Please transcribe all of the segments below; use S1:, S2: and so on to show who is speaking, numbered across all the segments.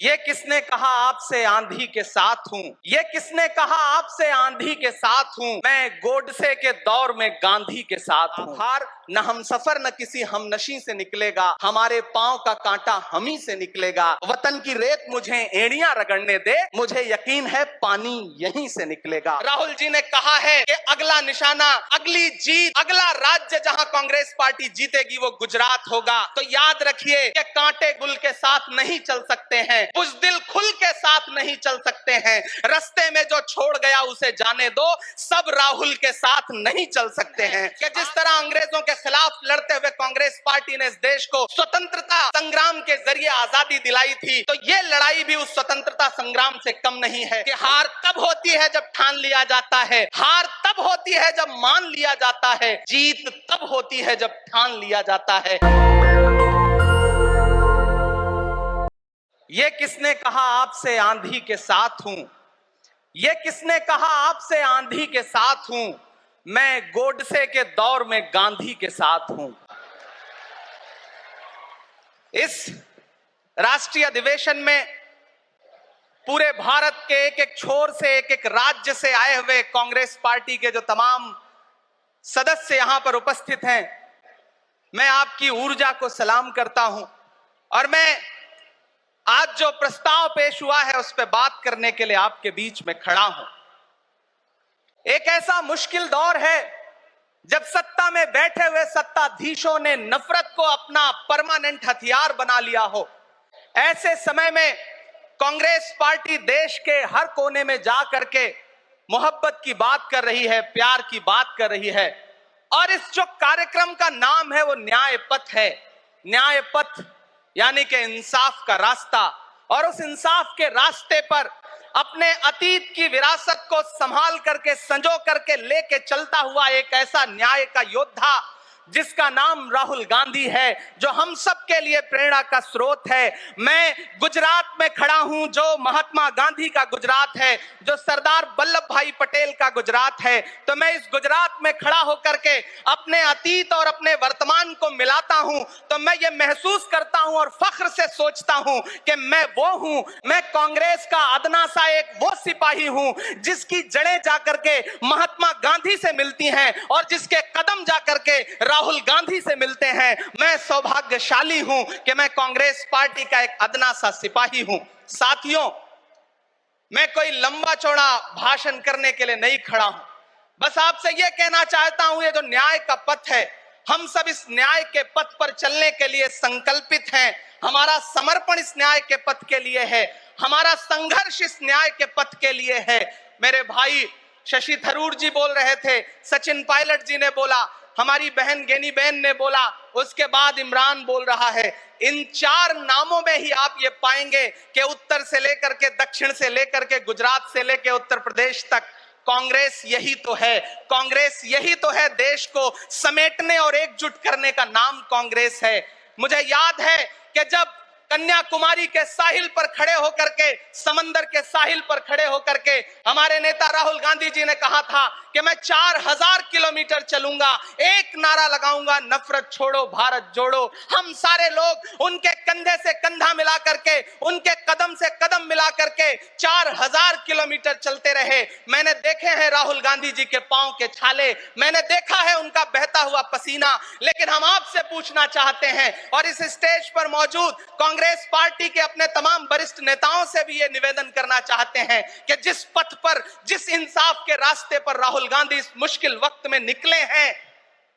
S1: ये किसने कहा आपसे आंधी के साथ हूं? ये किसने कहा आपसे आंधी के साथ हूं? मैं गोडसे के दौर में गांधी के साथ हूं। हार न हम सफर न किसी हमनशी से निकलेगा, हमारे पांव का कांटा हम ही से निकलेगा। वतन की रेत मुझे एड़ियां रगड़ने दे, मुझे यकीन है पानी यहीं से निकलेगा। राहुल जी ने कहा है कि अगला निशाना, अगली जीत, अगला राज्य जहां कांग्रेस पार्टी जीतेगी वो गुजरात होगा। तो याद रखिए कि कांटे गुल के साथ नहीं चल सकते हैं, बुज़दिल खुल के साथ नहीं चल सकते हैं। रास्ते में जो छोड़ गया उसे जाने दो, सब राहुल के साथ नहीं चल सकते हैं। कि जिस तरह अंग्रेजों के खिलाफ लड़ते हुए कांग्रेस पार्टी ने इस देश को स्वतंत्रता संग्राम के जरिए आजादी दिलाई थी, तो ये लड़ाई भी उस स्वतंत्रता संग्राम से कम नहीं है। कि हार तब होती है जब ठान लिया जाता है, हार तब होती है जब मान लिया जाता है, जीत तब होती है जब ठान लिया जाता है। ये किसने कहा आपसे आंधी के साथ हूं? ये किसने कहा आपसे आंधी के साथ हूं? मैं गोडसे के दौर में गांधी के साथ हूं। इस राष्ट्रीय अधिवेशन में पूरे भारत के एक एक छोर से, एक एक राज्य से आए हुए कांग्रेस पार्टी के जो तमाम सदस्य यहां पर उपस्थित हैं, मैं आपकी ऊर्जा को सलाम करता हूं। और मैं आज जो प्रस्ताव पेश हुआ है उस पर बात करने के लिए आपके बीच में खड़ा हूं। एक ऐसा मुश्किल दौर है जब सत्ता में बैठे हुए सत्ताधीशों ने नफरत को अपना परमानेंट हथियार बना लिया हो। ऐसे समय में कांग्रेस पार्टी देश के हर कोने में जा करके मोहब्बत की बात कर रही है, प्यार की बात कर रही है। और इस जो कार्यक्रम का नाम है वो न्याय पथ है। न्याय पथ यानी कि इंसाफ का रास्ता। और उस इंसाफ के रास्ते पर अपने अतीत की विरासत को संभाल करके, संजो करके लेके चलता हुआ एक ऐसा न्याय का योद्धा जिसका नाम राहुल गांधी है, जो हम सब के लिए प्रेरणा का स्रोत है। मैं गुजरात में खड़ा हूं जो महात्मा गांधी का गुजरात है, जो सरदार वल्लभ भाई पटेल का गुजरात है। तो मैं इस गुजरात में खड़ा होकर के अपने अतीत और अपने वर्तमान को मिलाता हूं, तो मैं ये महसूस करता हूं और फख्र से सोचता हूं कि मैं वो हूं, मैं कांग्रेस का अदना सा एक वो सिपाही हूं जिसकी जड़ें जाकर के महात्मा गांधी से मिलती हैं और जिसके कदम जाकर के राहुल गांधी से मिलते हैं। मैं सौभाग्यशाली हूं कि मैं कांग्रेस पार्टी का एक अदना सा सिपाही हूं। साथियों, मैं कोई लंबा चौड़ा भाषण करने के लिए नहीं खड़ा हूं, बस आपसे यह कहना चाहता हूं, ये जो न्याय का पथ है, हम सब इस न्याय के पथ पर चलने के लिए संकल्पित हैं। हमारा समर्पण इस न्याय के पथ के लिए है, हमारा संघर्ष इस न्याय के पथ के लिए है। मेरे भाई शशि थरूर जी बोल रहे थे, सचिन पायलट जी ने बोला, हमारी बहन गेनी बहन ने बोला, उसके बाद इमरान बोल रहा है। इन चार नामों में ही आप ये पाएंगे कि उत्तर से लेकर के, दक्षिण से लेकर के, गुजरात से लेकर उत्तर प्रदेश तक कांग्रेस यही तो है। कांग्रेस यही तो है, देश को समेटने और एकजुट करने का नाम कांग्रेस है। मुझे याद है कि जब कन्याकुमारी के साहिल पर खड़े होकर के, समंदर के साहिल पर खड़े होकर के हमारे नेता राहुल गांधी जी ने कहा था कि मैं 4000 किलोमीटर चलूंगा, एक नारा लगाऊंगा, नफरत छोड़ो भारत जोड़ो। हम सारे लोग उनके कंधे से कंधा मिला करके, उनके कदम से कदम मिला करके 4000 किलोमीटर चलते रहे। मैंने देखे हैं राहुल गांधी जी के पांव के छाले, मैंने देखा है उनका बहता हुआ पसीना। लेकिन हम आपसे पूछना चाहते हैं और इस स्टेज पर मौजूद कांग्रेस पार्टी के अपने तमाम वरिष्ठ नेताओं से भी ये निवेदन करना चाहते हैं कि जिस पथ पर, जिस इंसाफ के रास्ते पर राहुल गांधी इस मुश्किल वक्त में निकले हैं,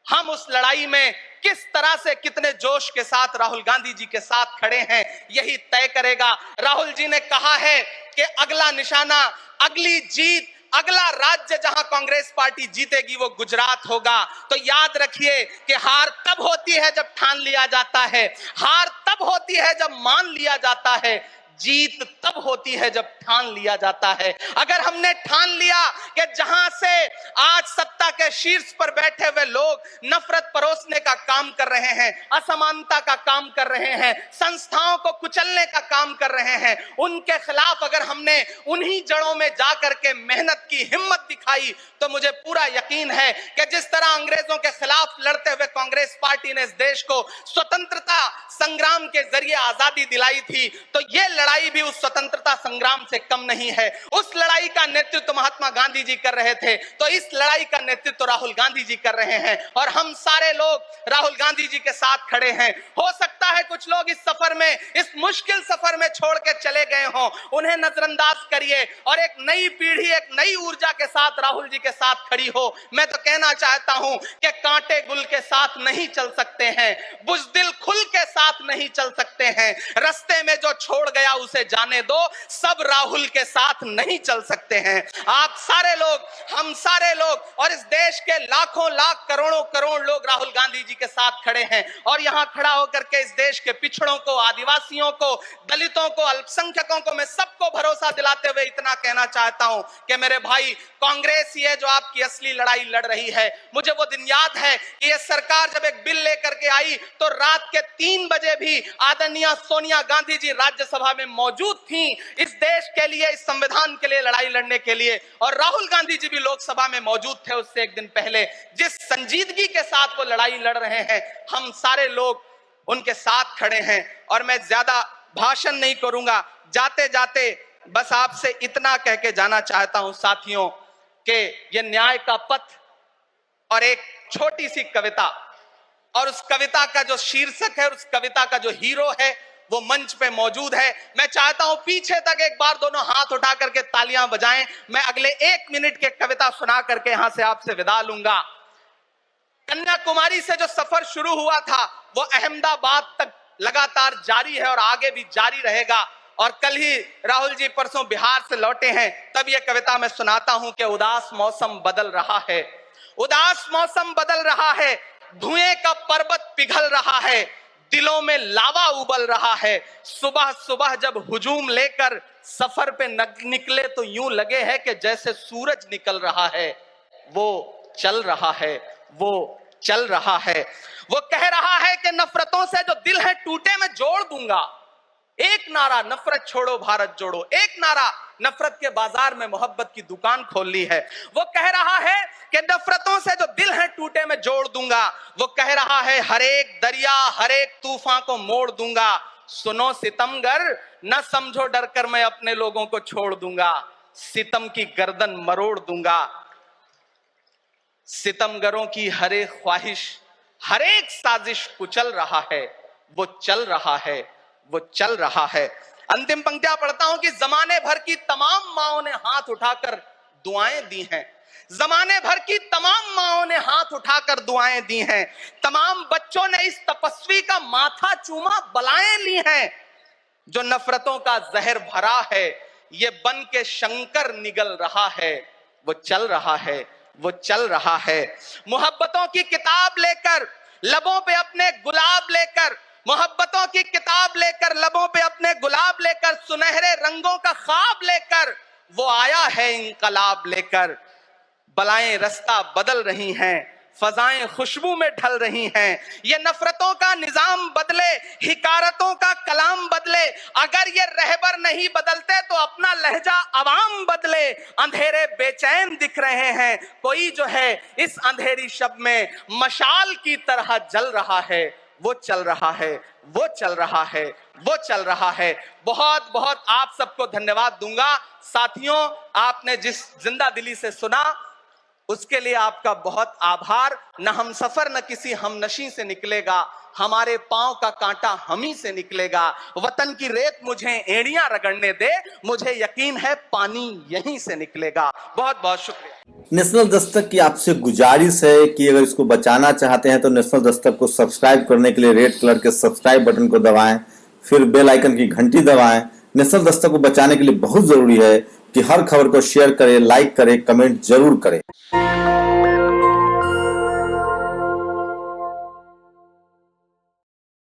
S1: हम उस लड़ाई में किस तरह से, कितने जोश के साथ राहुल गांधी जी के साथ खड़े हैं, यही तय करेगा। राहुल जी ने कहा है कि अगला निशाना, अगली जीत, अगला राज्य जहां कांग्रेस पार्टी जीतेगी वो गुजरात होगा। तो याद रखिए कि हार तब होती है जब ठान लिया जाता है, हार तब होती है जब मान लिया जाता है, जीत तब होती है जब ठान लिया जाता है। अगर हमने ठान लिया कि जहां से आज सत्ता के शीर्ष पर बैठे हुए लोग नफरत परोसने का काम कर रहे हैं, असमानता का काम कर रहे हैं, संस्थाओं को कुचलने का काम कर रहे हैं, उनके खिलाफ अगर हमने उन्हीं जड़ों में जाकर के मेहनत की, हिम्मत दिखाई, तो मुझे पूरा यकीन है कि जिस तरह अंग्रेजों के खिलाफ लड़ते हुए कांग्रेस पार्टी ने इस देश को स्वतंत्रता संग्राम के जरिए आजादी दिलाई थी, तो ये लड़ाई भी उस स्वतंत्रता संग्राम से कम नहीं है। उस लड़ाई का नेतृत्व महात्मा गांधी जी कर रहे थे, तो इस लड़ाई का नेतृत्व राहुल गांधी जी कर रहे हैं और हम सारे लोग राहुल गांधी जी के साथ खड़े हैं। हो सकता है कुछ लोग इस सफर में, इस मुश्किल सफर में छोड़ के चले गए हों, उन्हें नजरअंदाज करिए और एक नई पीढ़ी, एक नई ऊर्जा के साथ राहुल जी के साथ खड़ी हो। मैं तो कहना चाहता हूं कि कांटे गुल के साथ नहीं चल सकते हैं, बुज़दिल खुल के साथ नहीं चल सकते हैं। रास्ते में जो छोड़ गया उसे जाने दो, सब राहुल के साथ नहीं चल सकते हैं। आप सारे लोग, हम सारे लोग और इस देश के लाखों लाख करोड़ों करोड़ लोग राहुल गांधी जी के साथ खड़े हैं और यहां खड़ा होकर के इस देश के पिछड़ों को, आदिवासियों को, दलितों को, अल्पसंख्यकों को मैं सबको भरोसा दिलाते हुए इतना कहना चाहता हूं कि मेरे भाई, कांग्रेस ही है जो आपकी असली लड़ाई लड़ रही है। मुझे वो दिन याद है कि ये सरकार जब एक बिल लेकर के आई तो रात के 3 बजे भी आदरणीय सोनिया गांधी जी राज्यसभा में मौजूद थी इस देश के लिए, इस संविधान के लिए लड़ाई लड़ने के लिए, और राहुल गांधी जी भी लोकसभा में मौजूद थे उससे एक दिन पहले। जिस संजीदगी के साथ वो लड़ाई लड़ रहे हैं, हम सारे लोग उनके साथ खड़े हैं। और मैं ज्यादा भाषण नहीं करूंगा, जाते जाते बस आपसे इतना कह के जाना चाहता हूं साथियों कि ये न्याय का पथ और एक छोटी सी कविता, और उस कविता का जो शीर्षक है, उस कविता का जो हीरो है वो मंच पे मौजूद है। मैं चाहता हूं पीछे तक एक बार दोनों हाथ उठा करके तालियां बजाएं। मैं अगले 1 मिनट के कविता सुना करके यहां से आपसे विदा लूंगा। कन्याकुमारी से जो सफर शुरू हुआ था वो अहमदाबाद तक लगातार जारी है और आगे भी जारी रहेगा। और कल ही राहुल जी परसों बिहार से लौटे हैं, तब ये कविता मैं सुनाता हूं कि उदास मौसम बदल रहा है, उदास मौसम बदल रहा है, धुएं का पर्वत पिघल रहा है, दिलों में लावा उबल रहा है। सुबह सुबह जब हुजूम लेकर सफर पे निकले तो यूं लगे है कि जैसे सूरज निकल रहा है। वो चल रहा है, वो चल रहा है। वो कह रहा है कि नफरतों से जो दिल है टूटे मैं जोड़ दूंगा। एक नारा नफरत छोड़ो भारत जोड़ो, एक नारा नफरत के बाजार में मोहब्बत की दुकान खोल ली है। वो कह रहा है कि नफरतों से जो दिल है टूटे मैं जोड़ दूंगा। वो कह रहा है हर एक दरिया, हर एक तूफान को मोड़ दूंगा। सुनो सितमगर, न समझो डर कर मैं अपने लोगों को छोड़ दूंगा। सितम की गर्दन मरोड़ दूंगा। सितमगरों की हर एक ख्वाहिश, हर एक साजिश कुचल रहा है। वो चल रहा है, वो चल रहा है। अंतिम पंक्तियां पढ़ता हूं कि जमाने भर की तमाम माओं ने हाथ उठाकर दुआएं दी हैं। जमाने भर की तमाम माओं ने हाथ उठाकर दुआएं दी हैं। तमाम बच्चों ने इस तपस्वी का माथा चूमा, बलाएं ली हैं। जो नफरतों का जहर भरा है, ये बन के शंकर निगल रहा है। वो चल रहा है, वो चल रहा है। मोहब्बतों की किताब लेकर, लबों पे अपने गुलाब लेकर, मोहब्बतों की किताब लेकर, लबों पे अपने गुलाब लेकर, सुनहरे रंगों का ख्वाब लेकर वो आया है इंकलाब लेकर। बलाएं रास्ता बदल रही हैं, फजाएं खुशबू में ढल रही हैं। ये नफरतों का निजाम बदले, हिकारतों का कलाम बदले। अगर ये रहबर नहीं बदलते तो अपना लहजा अवाम बदले। अंधेरे बेचैन दिख रहे हैं, कोई जो है इस अंधेरी शब में मशाल की तरह जल रहा है। वो चल रहा है, वो चल रहा है, वो चल रहा है। बहुत बहुत आप सबको धन्यवाद दूंगा। साथियों, आपने जिस जिंदा दिली से सुना उसके लिए आपका बहुत आभार। न हम सफर न किसी हमनशी से निकलेगा, हमारे पांव का कांटा हम ही से निकलेगा। वतन की रेत मुझे एड़ियां रगड़ने दे, मुझे यकीन है पानी यहीं से निकलेगा। बहुत बहुत शुक्रिया।
S2: नेशनल दस्तक की आपसे गुजारिश है कि अगर इसको बचाना चाहते हैं तो नेशनल दस्तक को सब्सक्राइब करने के लिए रेड कलर के सब्सक्राइब बटन को दबाएं, फिर बेल आइकन की घंटी दबाएं। नेशनल दस्तक को बचाने के लिए बहुत जरूरी है कि हर खबर को शेयर करें, लाइक करें, कमेंट जरूर करें।